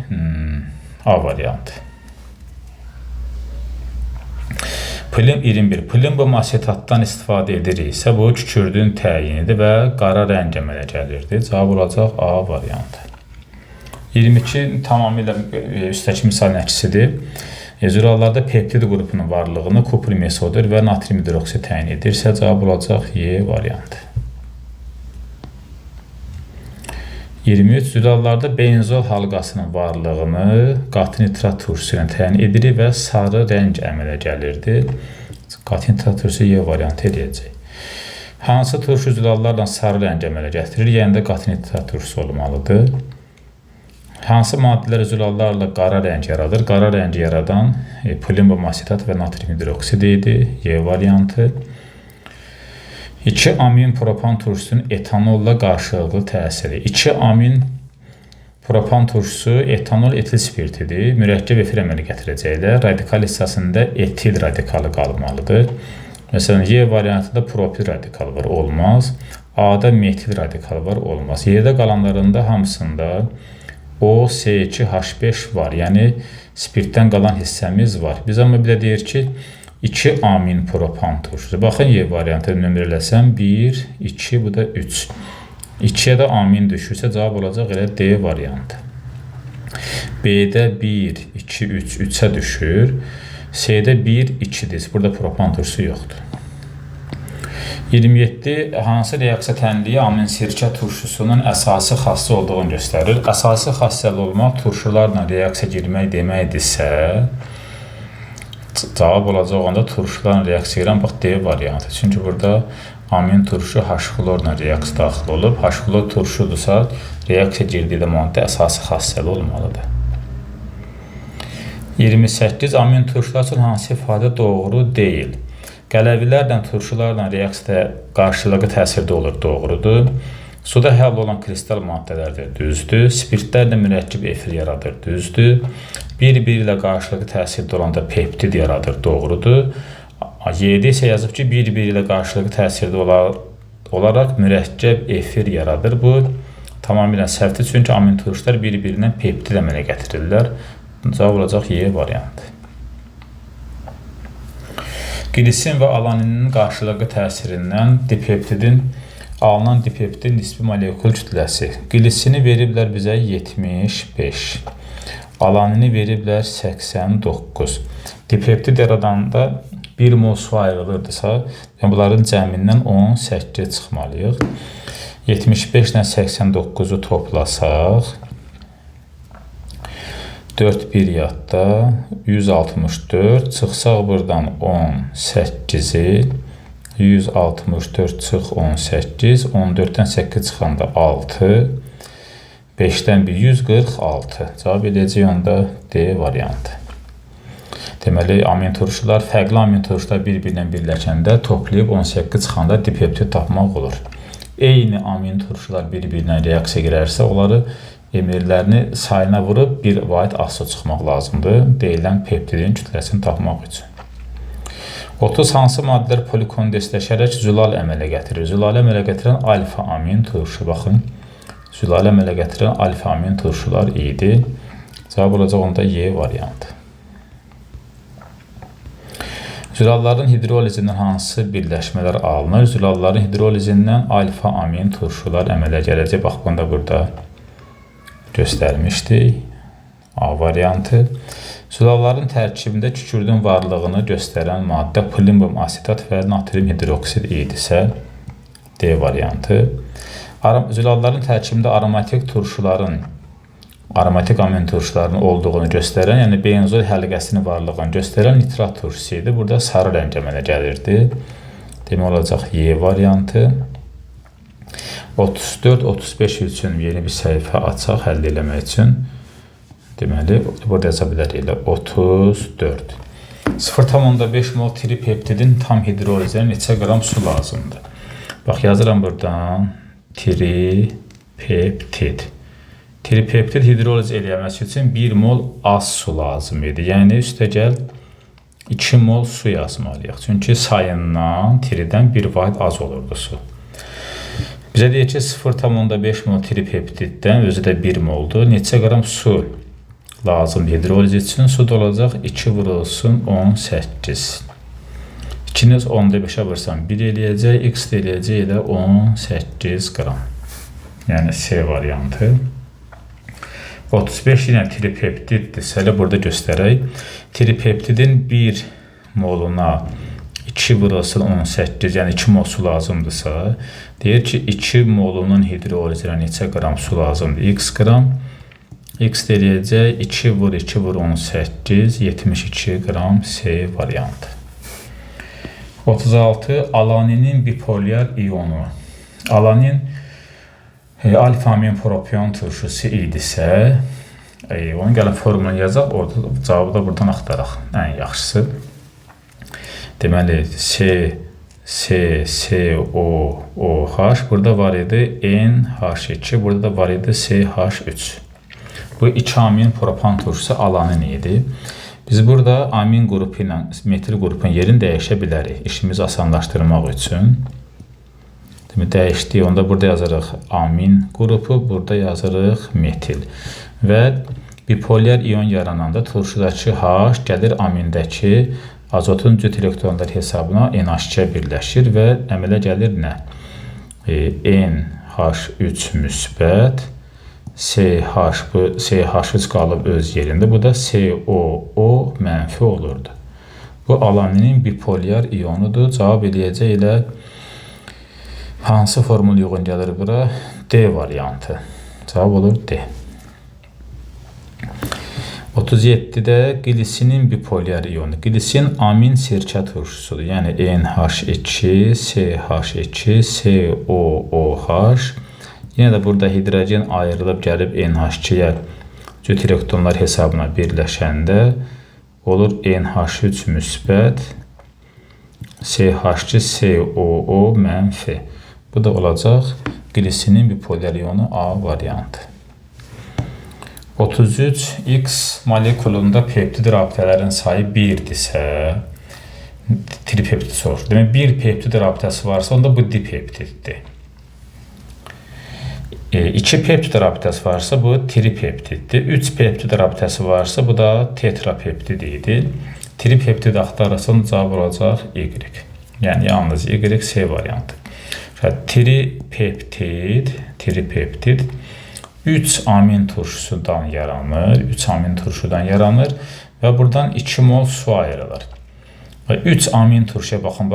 A variantı. Plin 21. Plimbom asetatdan istifadə ediriksə, bu kükürdüyün təyinidir və qara rəng əmələ gəlirdi. Cavab olacaq A variantı. 22 tamamilə üstəki misalın əksisidir. Zülallarda peptid qrupunun varlığını kupr mesol-4 və natrium hidroksid təyin edirsə, cavab olacaq Y variantı. 23 zülallarda benzol halqasının varlığını qatı nitrat turşusu ilə təyin edilir və sarı rəng əmələ gəlirdi. Qatı nitrat turşusu Y variantı eləyəcək. Hansı turşu zülallarla sarı rəng əmələ gətirir? Yəni də qatı nitrat turşusu olmalıdır. Hansı maddələr zülallarla qara rəng yaradır? Qara rəngi yaradan plimbom asetat və natrium hidroksid idi. Y variantı. 2 amin propan turşusunun etanolla qarşılıqlı təsiri. 2 amin propan turşusu etanol etil spirtidir. Mürəkkəb efir əmələ gətirəcəklər. Radikal hissəsində etil radikalı qalmalıdır. Məsələn, Y variantında propil radikalı var, olmaz. A-da metil radikalı var, olmaz. Y-də qalanlarında hamısında OC2H5 var, yəni spirtdən qalan hissəmiz var. Biz amma bir də deyir ki, 2 amin propan turşusu. Baxın, Y variantını nömrələsəm 1, 2, bu da 3. 2-yə də amin düşürsə, cavab olacaq elə D variantı. B-də 1, 2, 3, 3-ə düşür. C-də 1, 2-dir. Burada propan turşusu yoxdur. 27. Hansı reaksiya tənliyi amin sirkə turşusunun əsası xassı olduğunu göstərir? Əsası xassəli olmaq turşularla reaksiya girmək deməkdirsə, cavab olacaq onda turşularla reaksiya girən, bax D variantı. Çünki burada amin turşu H-xlorla reaksiya daxil olub. H-xlor turşudursa, reaksiya girdiyi zamanda əsası xassəli olmalıdır. 28. Amin turşular üçün hansı ifadə doğru deyil? Qələvilərlə turşularla reaksiyada qarşılıqlı təsirdə olur, doğrudur. Suda həll olan kristal maddələrdir, düzdür. Spirtlərlə mürəkkəb efir yaradır, düzdür. Bir-biri ilə qarşılıqlı təsirdə olanda peptid yaradır, doğrudur. Y-də isə yazıb ki, bir-biri ilə qarşılıqlı təsirdə olaraq mürəkkəb efir yaradır. Bu tamamilə səhvdir, çünki amin turşular bir-birindən peptid əmələ gətirirlər. Cavab olacaq Y variantı. Glisin və alaninin qarşılıqlı təsirindən alınan dipeptidin nisbi molekul kütləsi. Glisini veriblər bizə 75, alanini veriblər 89. Dipeptid yaradanda 1 mol su ayrılırdısa, bunların cəmindən 18 çıxmalıyıq. 75 ilə 89-u toplasaq, 4 bir yadda 164, çıxsaq buradan 18-i, 164 çıx 18, 14-dən 8 çıxanda 6, 5-dən 1, 146. Cavab edəcək onda D variantı. Deməli, amin turşular, fərqli amin turşular bir-birinə birləşəndə toplayıb 18 çıxanda dipeptid tapmaq olur. Eyni amin turşular bir-birinə reaksiya girərsə, onları emirlərini sayına vurub bir vahid aso çıxmaq lazımdır, deyilən peptidin kütləsini tapmaq üçün. 30 hansı maddələr polikondensləşərək zülal əmələ gətirir? Zülal əmələ gətirən alfa amin turşu. Baxın, zülal əmələ gətirən alfa amin turşular idi. Cavab olacaq onda Y variantı. Zülalların hidrolizindən hansı birləşmələr alınır? Zülalların hidrolizindən alfa amin turşular əmələ gələcək. Bax, bunu da burada göstərmişdik. A variantı. Zülalların tərkibində kükürdün varlığını göstərən maddə plinium asetat və natrium hidroksid idisə, D variantı. Zülalların tərkibində aromatik amin turşularının olduğunu göstərən, yəni benzol həlqəsinin varlığını göstərən nitrat turşusu idi. Burada sarı rəng əmələ gəlirdi. Demək olacaq Y variantı. 34-35 üçün yeni bir səhifə açaq həll eləmək üçün. Deməli, burada yaza bilərik 34. 0,5 mol tripeptidin tam hidrolizə neçə qram su lazımdır? Bax, yazıram buradan tripeptid. Tripeptid hidroliz eləməsi üçün 1 mol az su lazım idi. Yəni, üstəgəl 2 mol su yazmalıyıq. Çünki sayından, tridən 1 vahid az olurdu su. Bizə deyək ki, 0,5 mol tripeptiddən özü də 1 moldur. Neçə qram su lazımdır hidroliz üçün? Su da olacaq 2 vurulsun 18. 2-niz 10-da 5-ə vursan 1 eləyəcək, x də eləyəcək elə 18 qram. Yəni, C variantı. 35 yenə tripeptiddirsə, elə burada göstərək. Tripeptidin 1 moluna 2 vurulsun 18, yəni 2 mol su lazımdırsa, deyir ki, 2 molunun hidrolizə neçə qram su lazımdır? X qram. X də eləyəcək 2 vur 2 vur 18, 72 qram. C variantı. 36. Alaninin bipolyar iyonu. Alanin alfa amin propion turşusu idisə, onun gəlin formülünü yazaq, orada cavabı da buradan axtaraq. Ən yaxşısı. Deməli, COOH, burada var idi NH2, burada da var idi CH3. Bu 2 amin propan turşusu alanin idi. Biz burada amin qrupu ilə metil qrupun yerini dəyişə bilərik. İşimizi asanlaşdırmaq üçün. Dəyişdik. Onda burada yazırıq amin qrupu, burada yazırıq metil. Və bipolyar iyon yarananda turşudakı H gəlir amindəki azotun cüt elektronlar hesabına NH2-ə birləşir və əmələ gəlir nə? NH3 müsbət, CH3 qalıb öz yerində. Bu da COO mənfi olurdu. Bu alaninin bipolyar iyonudur. Cavab eləyəcək elə hansı formül uyğun gəlir bura? D variantı. Cavab olur D. 37-də qilisinin bipolyar iyonu. Qilisin amin sirkə turşusudur. Yəni NH2, CH2, COOH. Yenə də burada hidrogen ayrılıb gəlib NH2-yə cüt elektronlar hesabına birləşəndə olur NH3 müsbət, CH2, COO mənfi. Bu da olacaq qilisinin bipolyar iyonu A variantı. 33. X molekulunda peptid rabitələrin sayı 1-dirsə, tripeptid soruşur. Demək, bir peptid rabitəsi varsa, onda bu dipeptiddir. 2 peptid rabitəsi varsa, bu tripeptiddir. 3 peptid rabitəsi varsa, bu da tetrapeptid idi. Tripeptid axtarırsa, cavab olacaq Y. Yəni, yalnız Y, C variantı. Tripeptid 3 amin turşusudan yaranır. 3 amin turşudan yaranır və buradan 2 mol su ayrılır. 3 amin turşuya baxın,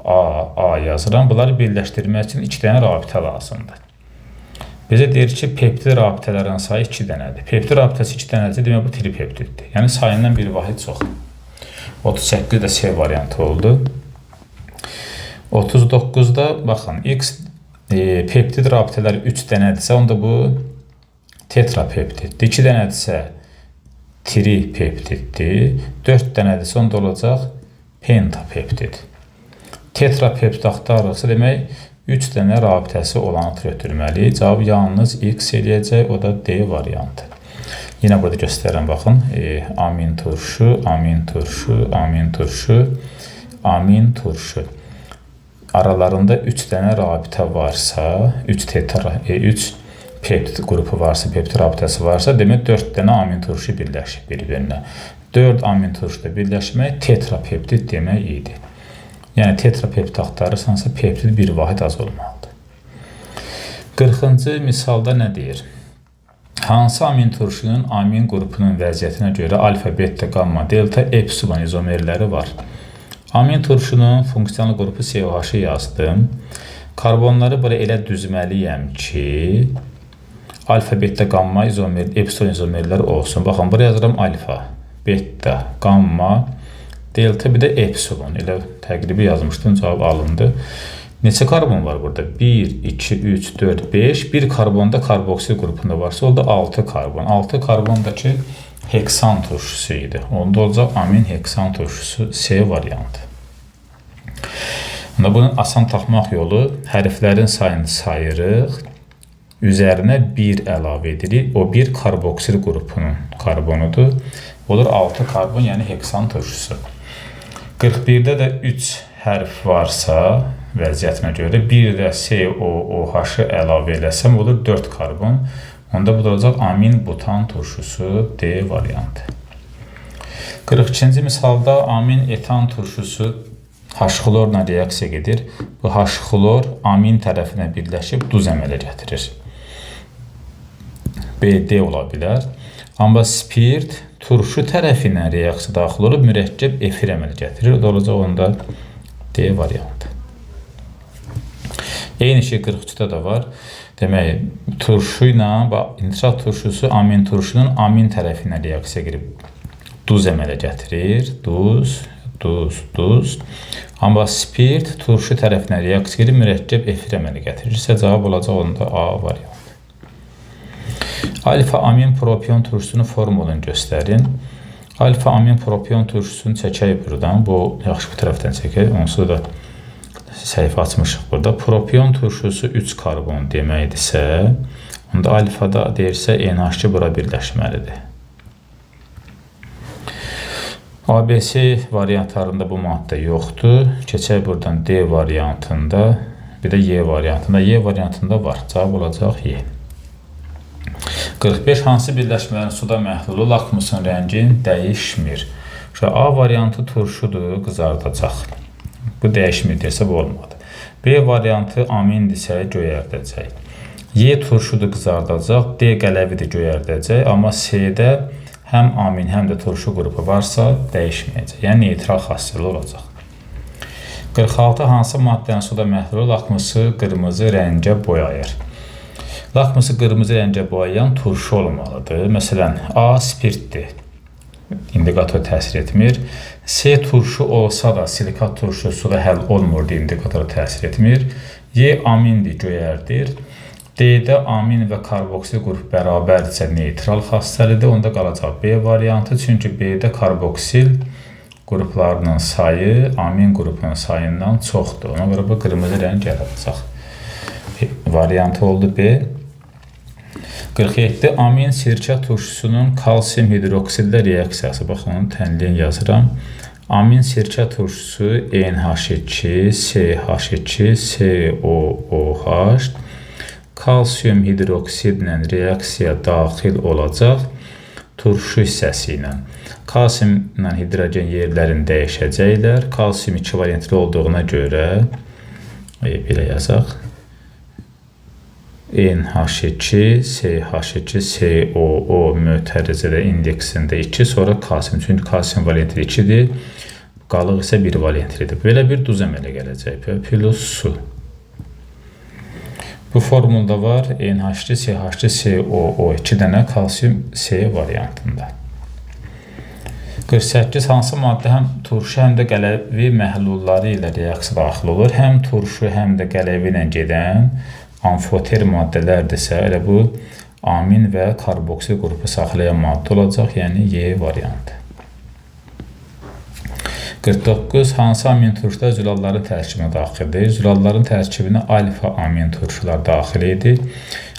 A yazıram. Bunları birləşdirmək üçün 2 dənə rabitə lazımdır. Bizə deyir ki, peptid rabitələrin sayı 2 dənədir. Peptid rabitəsi 2 dənədir, demək bu tripeptiddir. Yəni sayından bir vahid çox. 38 də C variantı oldu. 39-da baxın, X peptid rabitələri 3 dənədirsə, onda bu tetrapeptiddir. 2 dənədirsə tripeptiddir. 4 dənədirsə, onda olacaq pentapeptid. Tetrapeptid axtarırsa, demək 3 dənə rabitəsi olanı götürməli. Cavab yalnız X eləyəcək, o da D variantı. Yenə burada göstərəm, baxın. Amin turşu, amin turşu, amin turşu, amin turşu. Aralarında 3 dənə rabitə varsa, 3 peptid qrupu varsa, peptid rabitəsi varsa, demək 4 dənə amin turşu birləşir bir-birinə. 4 amin turşuda birləşmək tetrapeptid demək idi. Yəni tetrapeptid axtarırsansa peptid bir vahid az olmalıdır. 40-cı misalda nə deyir? Hansı amin turşunun amin qrupunun vəziyyətinə görə alfa, beta, gamma, delta, epsilon izomerləri var? Amin turşunun funksiyanal qrupu COH-ı yazdım. Karbonları bura elə düzməliyəm ki, alfa, beta, gamma, izomer, epsilon izomerlər olsun. Baxın, buraya yazıram alfa, beta, gamma, delta, bir də epsilon. Elə təqribi yazmışdım, cavab alındı. Neçə karbon var burada? 1, 2, 3, 4, 5. Bir karbonda karboksil qrupunda varsa, oldu 6 karbon. 6 karbondakı heksan turşusu idi. Onda olacaq amin heksan turşusu C variantı. Bunun asan tapmaq yolu, hərflərin sayını sayırıq, üzərinə 1 əlavə edirik. O bir karboksil qrupunun karbonudur. Olur 6 karbon, yəni heksan turşusu. 41-də də 3 hərf varsa, vəziyyətinə görə bir də COOH-ı əlavə eləsəm, olur 4 karbon. Onda bu da olacaq amin butan turşusu D variantı. 42-ci misalda amin etan turşusu H-xlorla reaksiya gedir. Bu H-xlor amin tərəfinə birləşib duz əmələ gətirir. BD ola bilər. Amma spirt turşu tərəfindən reaksiya daxil olub mürəkkəb efir əmələ gətirir. O da olacaq onda D variantı. Eyni şey 43-də də var. Demək, turşu ilə nitrat turşusu amin turşunun amin tərəfindən reaksiya girib duz əmələ gətirir. Duz. Amma spirt turşu tərəfindən reaksiya girib mürəkkəb efir əmələ gətirirsə, cavab olacaq onda A variantı. Alfa amin propion turşusunun formulunu göstərin. Alfa amin propion turşusunu çəkək buradan. Bu, yaxşı bu tərəfdən çəkək. Onsuz da səhifə açmışıq burada. Propion turşusu 3 karbon deməkdirsə, onda alfada deyirsə NH2 bura birləşməlidir. ABC variantlarında bu maddə yoxdur. Keçək buradan D variantında, bir də Y variantında. Y variantında var. Cavab olacaq Y. 45. Hansı birləşmələrin suda məhlulu lakmusun rəngi dəyişmir? A variantı turşudur, qızardacaq. Bu dəyişmir desə bu olmadı. B variantı amindirsə göyərdəcək. Y turşudur, qızardacaq. D qələvidir, göyərdəcək. Amma C-də həm amin, həm də turşu qrupu varsa dəyişməyəcək. Yəni neytral xassəli olacaq. 46. Hansı maddənin suda məhlulu lakmusu qırmızı rəngə boyayır? Lakmusu qırmızı rəngə boyayan turşu olmalıdır. Məsələn, A spirtdir. İndikator təsir etmir. C turşu olsa da silikat turşu suda həll olmur deyə indikatora təsir etmir. Y amindir, göyərdir. D-də amin və karboksil qrup bərabərdirsə neytral xassəlidir. Onda qalacaq B variantı. Çünki B-də karboksil qruplarının sayı amin qrupunun sayından çoxdur. Ona görə bu qırmızı rəng yaradacaq. Variantı oldu B. 47. Amin sirkə turşusunun kalsium hidroksidlə reaksiyası. Baxın, onu tənliyin yazıram. Amin sirkə turşusu NH2, CH2, COOH kalsium hidroksidlə reaksiya daxil olacaq turşu hissəsi ilə. Kalsiumla hidrogen yerlərini dəyişəcəklər. Kalsium ikivalentli olduğuna görə belə yazaq. NH2, CH2, COO mötərizədə indeksində 2, sonra kalsium. Çünki kalsium valentli 2-dir, qalıq isə 1 valentlidir. Belə bir duz əmələ gələcək. Plus su. Bu formulda var NH2, CH2, COO 2 dənə kalsium C variantında. 48. Hansı maddə həm turşu, həm də qələvi məhlulları ilə reaksiya daxil olur? Həm turşu, həm də qələvi ilə gedən amfoter maddələrdirsə, elə bu amin və karboksil qrupu saxlayan maddə olacaq, yəni Y variantı. 49. Hansı amin turşular zülalların tərkibinə daxildir? Zülalların tərkibinə alfa amin turşular daxil edir.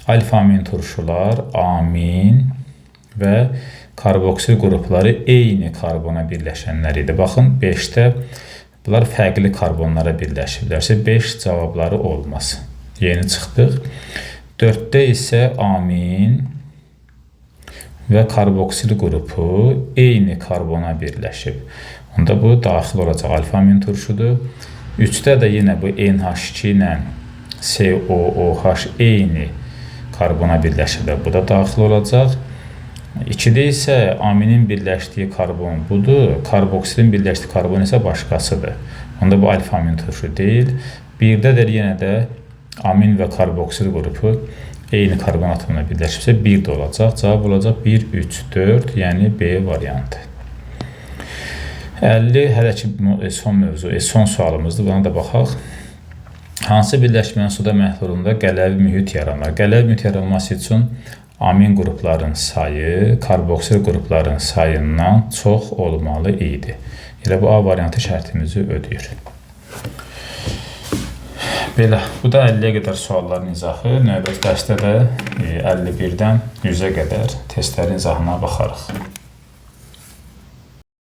Alfa amin turşular amin və karboksil qrupları eyni karbona birləşənlər idi. Baxın, 5-də bunlar fərqli karbonlara birləşiblərsə, 5 cavabları olmaz. Yeni çıxdıq. 4-də isə amin və karboksil qrupu eyni karbona birləşib. Onda bu daxil olacaq alfa amin turşudur. 3-də də yenə bu NH2 ilə COOH eyni karbona birləşiblər. Bu da daxil olacaq. 2-də isə aminin birləşdiyi karbon budur. Karboksilin birləşdiyi karbon isə başqasıdır. Onda bu alfa amin turşu deyil. 1-də də yenə də amin və karboksil qrupu eyni karbon atomuna birləşibsə 1 də olacaq. Cavab olacaq 1, 3, 4, yəni B variantı. 50 hələ ki son mövzu, son sualımızdır. Buna da baxaq. Hansı birləşmənin suda məhlulunda qələvi mühit yaranır? Qələvi mühit yaranması üçün amin qrupların sayı karboksil qrupların sayından çox olmalı idi. Elə bu A variantı şərtimizi ödəyir. Belə, bu da 50-yə qədər sualların izahı. Növbəti dərsdə də 51-dən 100-ə qədər testlərin izahına baxarıq.